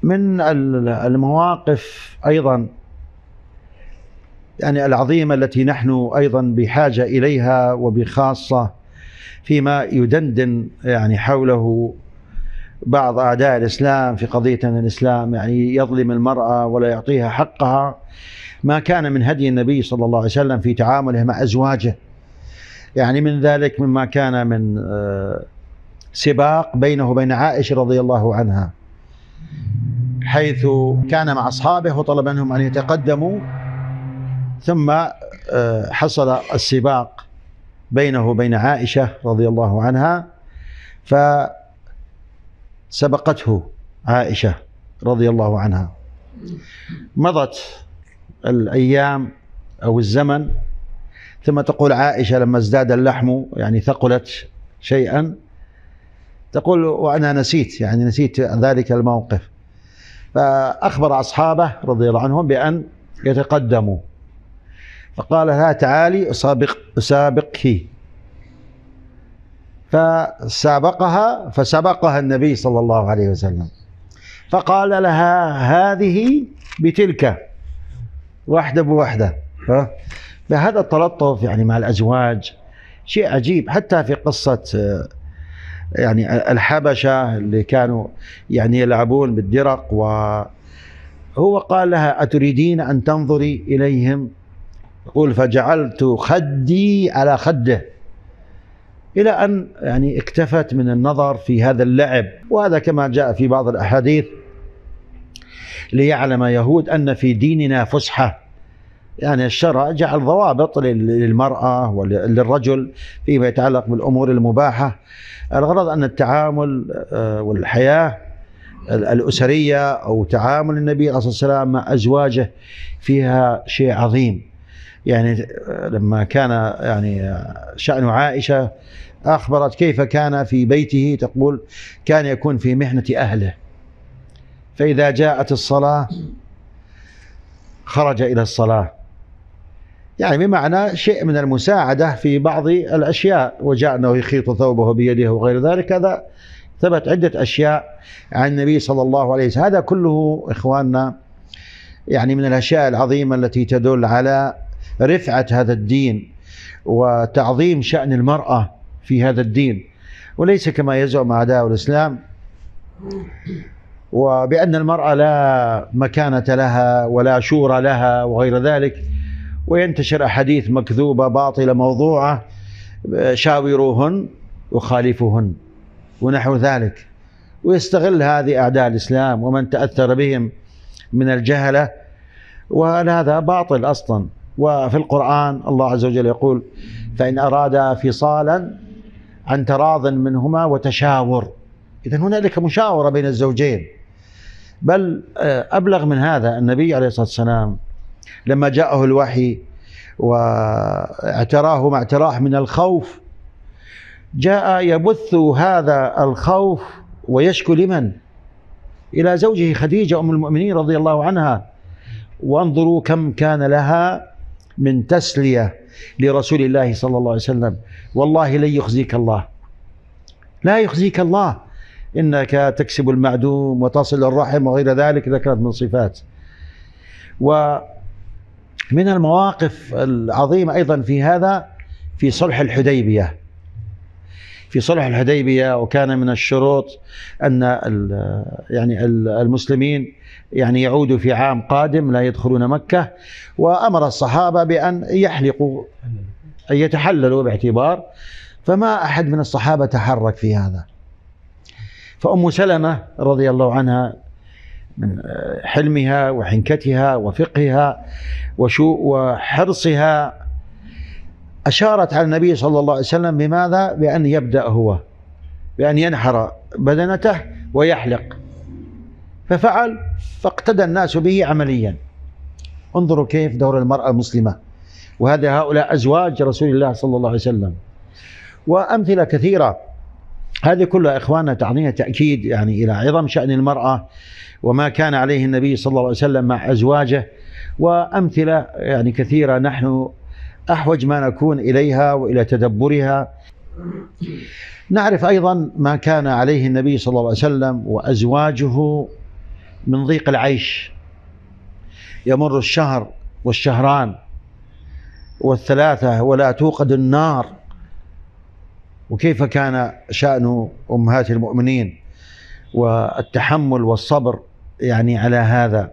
من المواقف أيضا يعني العظيمة التي نحن أيضا بحاجة إليها، وبخاصة فيما يدندن يعني حوله بعض أعداء الإسلام في قضية أن الإسلام يعني يظلم المرأة ولا يعطيها حقها، ما كان من هدي النبي صلى الله عليه وسلم في تعامله مع أزواجه. يعني من ذلك مما كان من سباق بينه وبين عائشة رضي الله عنها، حيث كان مع أصحابه وطلب منهم أن يتقدموا، ثم حصل السباق بينه وبين عائشة رضي الله عنها، فسبقته عائشة رضي الله عنها. مضت الأيام أو الزمن، ثم تقول عائشة لما ازداد اللحم يعني ثقلت شيئا، تقول وأنا نسيت، يعني نسيت ذلك الموقف، فأخبر أصحابه رضي الله عنهم بأن يتقدموا، فقال لها تعالي أسابقك، فسبقها النبي صلى الله عليه وسلم، فقال لها هذه بتلك، واحدة بواحدة. فهذا التلطف يعني مع الأزواج شيء عجيب. حتى في قصة يعني الحبشة اللي كانوا يعني يلعبون بالدرق، وهو قال لها أتريدين أن تنظري إليهم؟ يقول فجعلت خدي على خده، إلى أن يعني اكتفت من النظر في هذا اللعب. وهذا كما جاء في بعض الأحاديث ليعلم يهود أن في ديننا فسحة، يعني الشرع جعل ضوابط للمرأة وللرجل فيما يتعلق بالأمور المباحة. الغرض أن التعامل والحياة الأسرية أو تعامل النبي عليه الصلاة والسلام مع أزواجه فيها شيء عظيم. يعني لما كان يعني شأن عائشة أخبرت كيف كان في بيته، تقول كان يكون في محنة أهله، فإذا جاءت الصلاة خرج إلى الصلاة، يعني بمعنى شيء من المساعدة في بعض الأشياء. وجاء أنه يخيط ثوبه بيده وغير ذلك، هذا ثبت عدة أشياء عن النبي صلى الله عليه وسلم. هذا كله إخواننا يعني من الأشياء العظيمة التي تدل على رفعة هذا الدين وتعظيم شأن المرأة في هذا الدين، وليس كما يزعم أعداء الإسلام وبأن المرأة لا مكانة لها ولا شورى لها وغير ذلك، وينتشر أحاديث مكذوبة باطلة موضوعة شاوروهن وخالفوهن ونحو ذلك، ويستغل هذه أعداء الإسلام ومن تأثر بهم من الجهلة، وهذا باطل أصلا. وفي القرآن الله عز وجل يقول فإن أرادا فصالا عن تراض منهما وتشاور. إذن هنالك مشاورة بين الزوجين. بل أبلغ من هذا، النبي عليه الصلاة والسلام لما جاءه الوحي واعتراه ما اعتراه من الخوف، جاء يبث هذا الخوف ويشكو لمن؟ إلى زوجه خديجة أم المؤمنين رضي الله عنها. وانظروا كم كان لها من تسلية لرسول الله صلى الله عليه وسلم. والله لن يخزيك الله، لا يخزيك الله، إنك تكسب المعدوم وتصل الرحم وغير ذلك، ذكرت من صفات. ومن المواقف العظيمة أيضا في هذا في صلح الحديبية. في صلح الحديبية وكان من الشروط أن يعني المسلمين يعني يعودوا في عام قادم لا يدخلون مكة، وأمر الصحابة بأن يحلقوا أن يتحللوا باعتبار، فما أحد من الصحابة تحرك في هذا. فأم سلمة رضي الله عنها من حلمها وحنكتها وفقهها وحرصها أشارت على النبي صلى الله عليه وسلم بماذا؟ بأن يبدأ هو، بأن ينحر بدنته ويحلق، ففعل، فاقتدى الناس به عمليا. انظروا كيف دور المرأة المسلمة، وهذا هؤلاء أزواج رسول الله صلى الله عليه وسلم. وأمثلة كثيرة. هذه كلها إخواننا تعطينا تأكيد يعني إلى عظم شأن المرأة وما كان عليه النبي صلى الله عليه وسلم مع أزواجه، وأمثلة يعني كثيرة نحن أحوج ما نكون إليها وإلى تدبرها. نعرف أيضا ما كان عليه النبي صلى الله عليه وسلم وأزواجه من ضيق العيش، يمر الشهر والشهران والثلاثة ولا توقد النار. وكيف كان شأن أمهات المؤمنين والتحمل والصبر يعني على هذا.